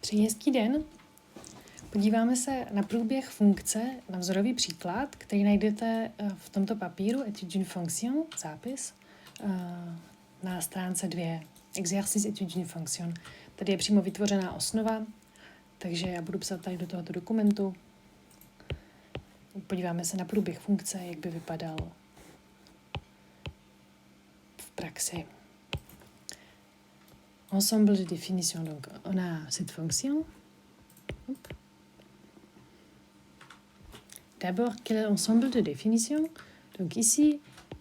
Přeji hezký den. Podíváme se na průběh funkce, na vzorový příklad, který najdete v tomto papíru Étude d'une fonction, zápis, na stránce 2. Exercice Étude d'une fonction. Tady je přímo vytvořená osnova, takže já budu psat tady do tohoto dokumentu. Podíváme se na průběh funkce, jak by vypadal v praxi. Ensemble de définition. Donc, on a cette fonction. Hop. D'abord, quel est l'ensemble de définition? Donc ici,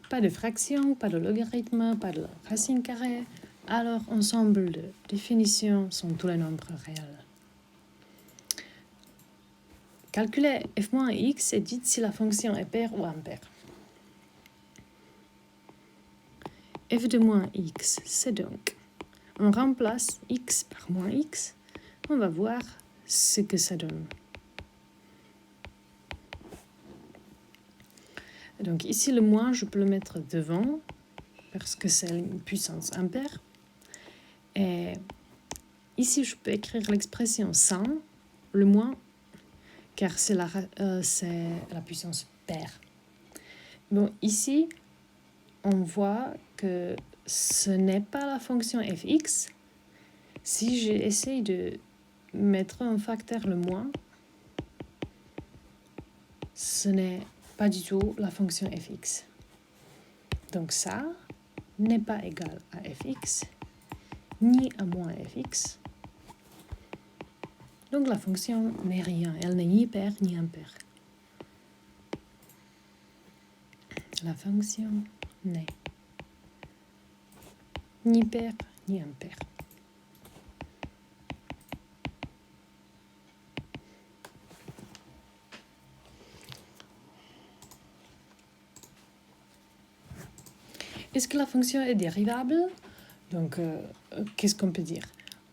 pas de fraction, pas de logarithme, pas de racine carrée. Alors, ensemble de définition sont tous les nombres réels. Calculer f moins x et dites si la fonction est paire ou impaire. F de moins x, c'est donc... On remplace x par moins x. On va voir ce que ça donne. Donc ici, le moins, je peux le mettre devant parce que c'est une puissance impaire. Et ici, je peux écrire l'expression sans le moins car c'est la puissance paire. Bon, ici, on voit que ce n'est pas la fonction fx. Si j'essaye de mettre un facteur le moins, ce n'est pas du tout la fonction fx. Donc ça n'est pas égal à fx, ni à moins fx. Donc la fonction n'est rien, elle n'est ni paire ni impaire. La fonction n'est ni paire ni impaire. Est-ce que la fonction est dérivable? Donc, qu'est-ce qu'on peut dire?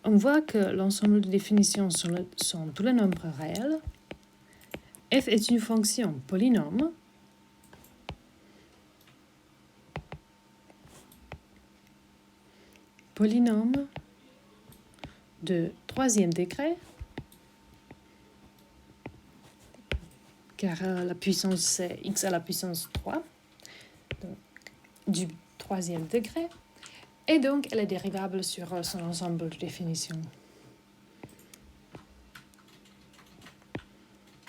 On voit que l'ensemble de définitions sont tous les nombres réels. F est une fonction polynôme. Polynôme de troisième degré, car la puissance c'est x à la puissance 3, donc du troisième degré, et donc elle est dérivable sur son ensemble de définition.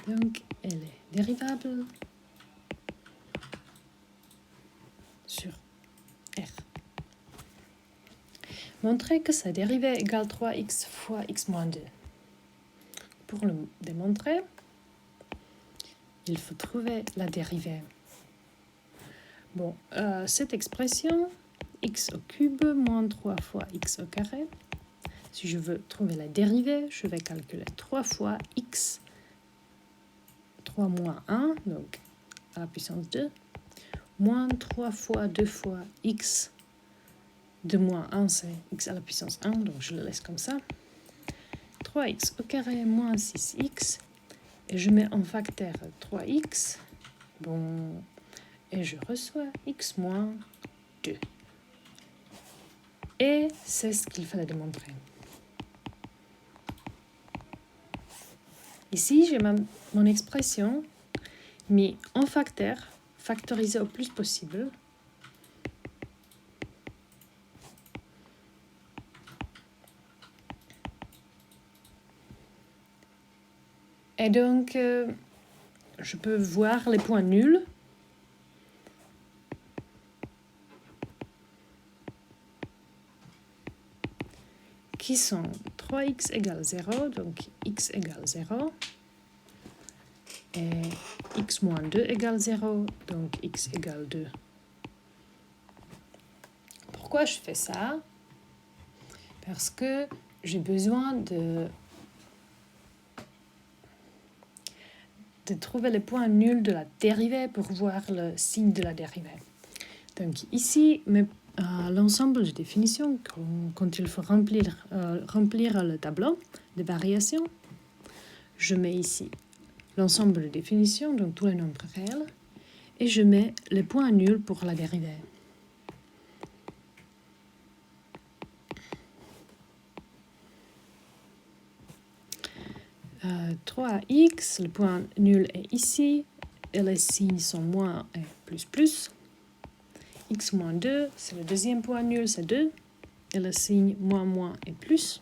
Donc elle est dérivable sur R. Montrer que sa dérivée égale 3x fois x moins 2. Pour le démontrer, il faut trouver la dérivée. Bon, cette expression, x au cube moins 3 fois x au carré, si je veux trouver la dérivée, je vais calculer 3 fois x, 3 moins 1, donc à la puissance 2, moins 3 fois 2 fois x, 2 moins 1, c'est x à la puissance 1, donc je le laisse comme ça. 3x au carré moins 6x, et je mets en facteur 3x, bon, et je reçois x moins 2. Et c'est ce qu'il fallait démontrer. Ici, j'ai mon expression mise en facteur, factorisée au plus possible. Et donc, je peux voir les points nuls. Qui sont 3x égale 0, donc x égale 0. Et x moins 2 égale 0, donc x égale 2. Pourquoi je fais ça? Parce que j'ai besoin de trouver les points nuls de la dérivée pour voir le signe de la dérivée. Donc ici, l'ensemble de définitions, quand il faut remplir le tableau de variations, je mets ici l'ensemble de définitions, donc tous les nombres réels, et je mets les points nuls pour la dérivée. 3x, le point nul est ici, et les signes sont moins et plus. X moins 2, c'est le deuxième point nul, c'est 2, et le signe moins est plus.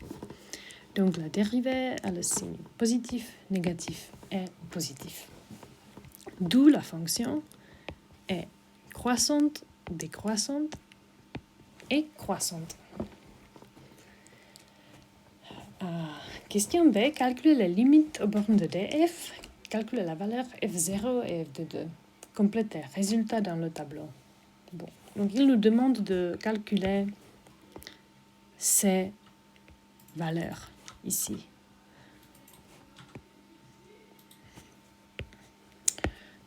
Donc la dérivée a le signe positif, négatif et positif. D'où la fonction est croissante, décroissante et croissante. Question B, calculer les limites aux bornes de df, calculer la valeur f0 et f de 2. Compléter résultat dans le tableau. Bon. Donc il nous demande de calculer ces valeurs ici.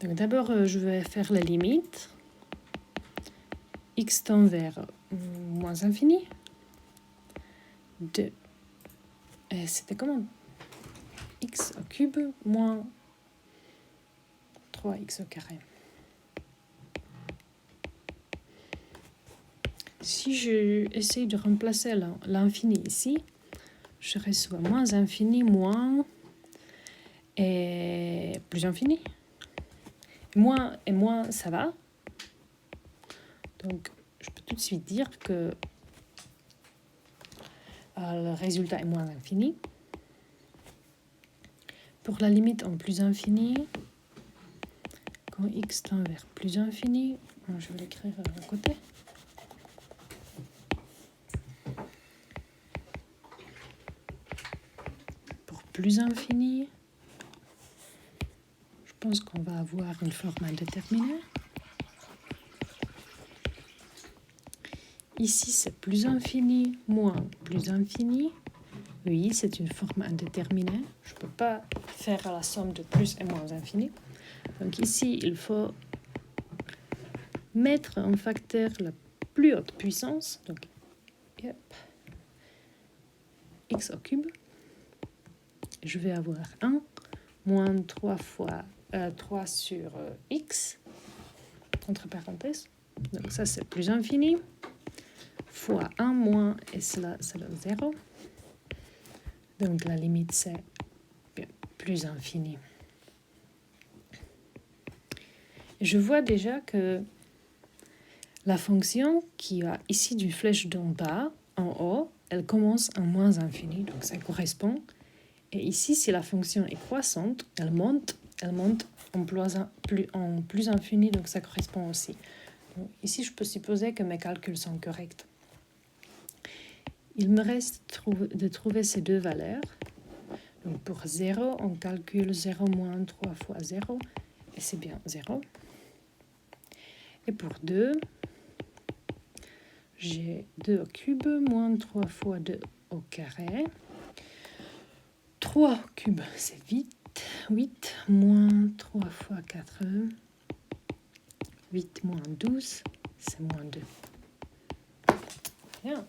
Donc d'abord, je vais faire les limites. X tend vers moins infini. 2. Et c'était comment? X au cube moins 3x au carré. Si je essaye de remplacer l'infini ici, je reçois moins infini, moins et plus infini. Moins et moins, ça va. Donc, je peux tout de suite dire que le résultat est moins infini. Pour la limite en plus infini, quand x tend vers plus infini, je vais l'écrire à côté. Pour plus infini, je pense qu'on va avoir une forme indéterminée. Ici, c'est plus infini, moins plus infini. Oui, c'est une forme indéterminée. Je ne peux pas faire la somme de plus et moins infini. Donc ici, il faut mettre en facteur la plus haute puissance. Donc, x au cube. Je vais avoir 1 moins 3 fois 3 sur x, entre parenthèses. Donc ça, c'est plus infini. Fois 1 moins, et cela, c'est le 0. Donc la limite, c'est plus infini. Je vois déjà que la fonction qui a ici d'une flèche d'en bas, en haut, elle commence en moins infini, donc ça correspond. Et ici, si la fonction est croissante, elle monte en plus infini, donc ça correspond aussi. Donc, ici, je peux supposer que mes calculs sont corrects. Il me reste de trouver ces deux valeurs. Donc pour 0, on calcule 0 moins 3 fois 0, et c'est bien 0. Et pour 2, j'ai 2 au cube moins 3 fois 2 au carré. 3 au cube, c'est 8 moins 3 fois 4, 8 moins 12, c'est moins 2. Bien.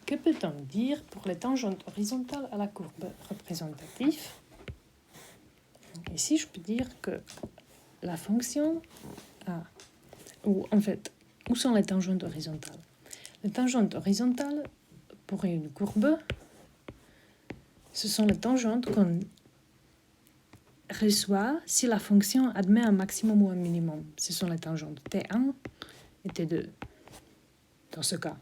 Que peut-on dire pour les tangentes horizontales à la courbe représentative? Ici, je peux dire que la fonction a, ou en fait, où sont les tangentes horizontales? Les tangentes horizontales pour une courbe, ce sont les tangentes qu'on reçoit si la fonction admet un maximum ou un minimum. Ce sont les tangentes T1 et T2, dans ce cas.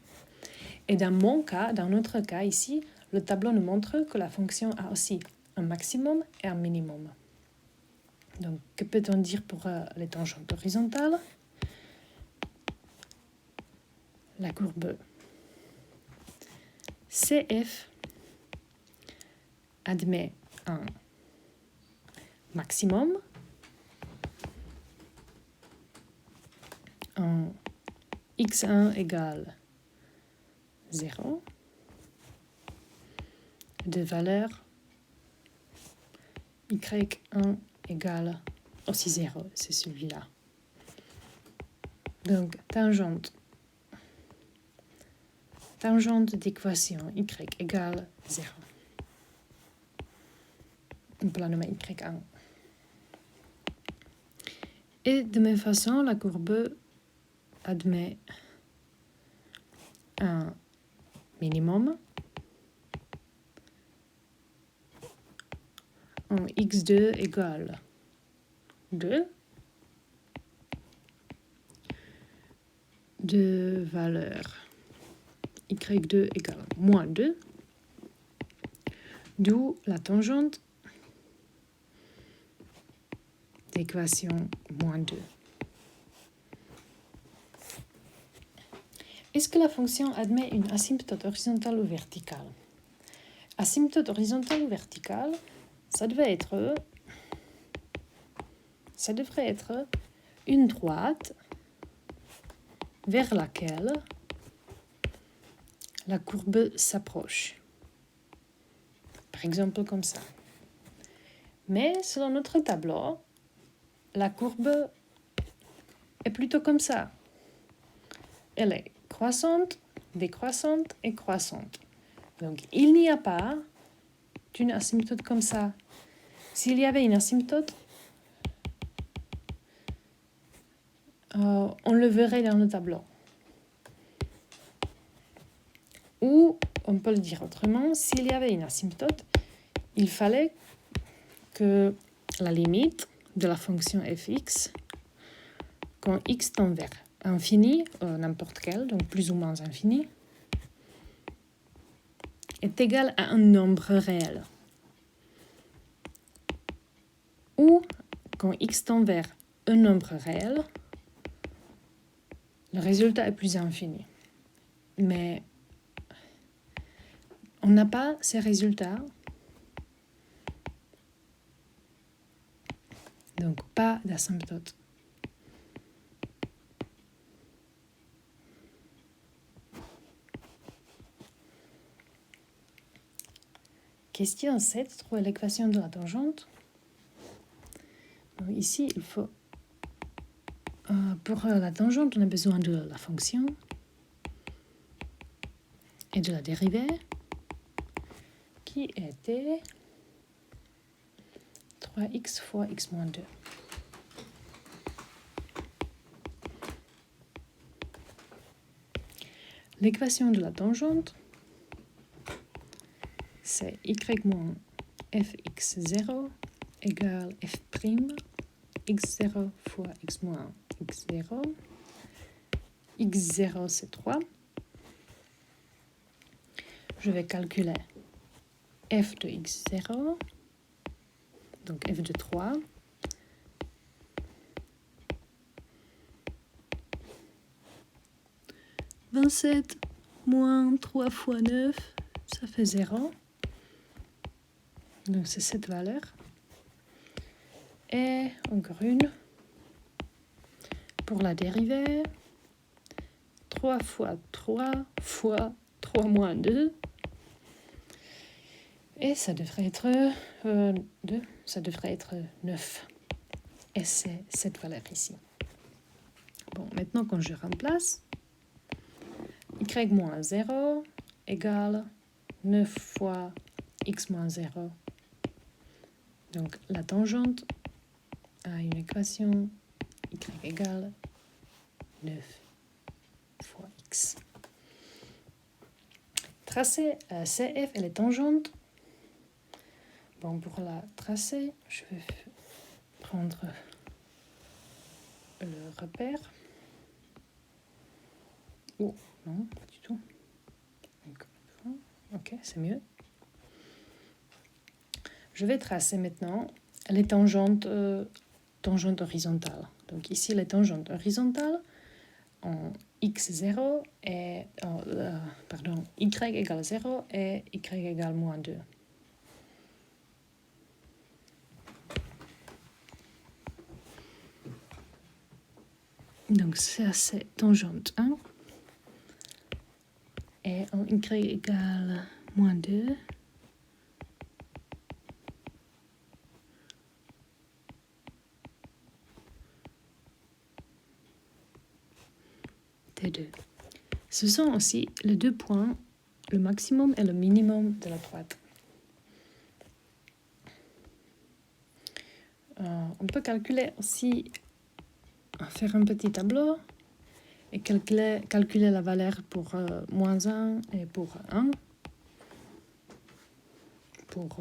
Et dans mon cas, dans notre cas ici, le tableau nous montre que la fonction a aussi un maximum et un minimum. Donc, que peut-on dire pour les tangentes horizontales? La courbe CF admet un maximum, en x1 égale 0, de valeur y1 égale aussi 0, c'est celui-là. Donc, tangente d'équation y égale 0. On peut la nommer y1. Et de même façon, la courbe admet un minimum quand x2 égale 2, de valeur y2 égale moins 2, d'où la tangente d'équation moins 2. Est-ce que la fonction admet une asymptote horizontale ou verticale? Asymptote horizontale ou verticale, ça devrait être une droite vers laquelle la courbe s'approche. Par exemple comme ça. Mais selon notre tableau, la courbe est plutôt comme ça. Elle est croissante, décroissante et croissante. Donc, il n'y a pas d'une asymptote comme ça. S'il y avait une asymptote, on le verrait dans le tableau. Ou, on peut le dire autrement, s'il y avait une asymptote, il fallait que la limite de la fonction fx, quand x tend vers infini, n'importe quel, donc plus ou moins infini, est égale à un nombre réel. Ou quand x tend vers un nombre réel, le résultat est plus infini. Mais on n'a pas ces résultats, donc pas d'asymptote. Question 7, trouver l'équation de la tangente. Donc ici, il faut, pour la tangente, on a besoin de la fonction et de la dérivée qui était 3x fois x moins 2. L'équation de la tangente, c'est y moins fx0 égale f' x0 fois x moins x0. x0, c'est 3. Je vais calculer f de x0, donc f de 3. « 27 moins 3 fois 9, ça fait 0. Donc c'est cette valeur. Et encore une. Pour la dérivée, 3 fois 3 fois 3 moins 2. Et ça devrait être 2, ça devrait être 9. Et c'est cette valeur ici. Bon, maintenant quand je remplace, y moins 0 égale 9 fois x moins 0. Donc la tangente a une équation y égale 9 fois x. Tracer CF et les tangentes. Bon, pour la tracer, je vais prendre le repère. Oh, non, pas du tout. Ok, c'est mieux. Je vais tracer maintenant les tangentes horizontales. Donc ici, les tangentes horizontales en x0 et y égale 0 et y égale moins 2. Donc ça c'est tangente 1 et en y égale moins 2. T2. Ce sont aussi les deux points, le maximum et le minimum de la droite. On peut calculer aussi, faire un petit tableau et calculer la valeur pour moins 1 et pour 1. Pour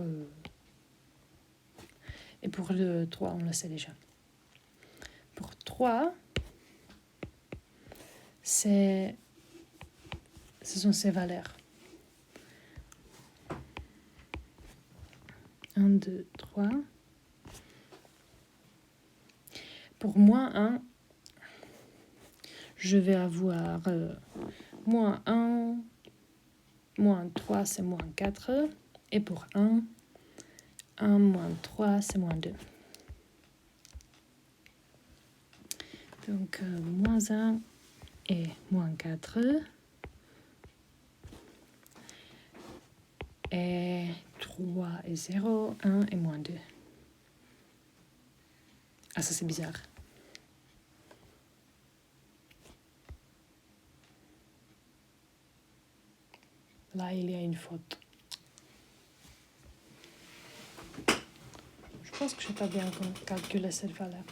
Et pour le 3, on le sait déjà. Pour 3, ce sont ces valeurs. 1, 2, 3. Pour moins 1, je vais avoir moins 1, moins 3, c'est moins 4. Et pour 1 moins 3, c'est moins 2. Donc, moins 1 et moins 4. Et 3 et 0, 1 et moins 2. Ah, ça c'est bizarre. Là, il y a une faute. Je pense que je n'ai pas bien calculé cette valeur.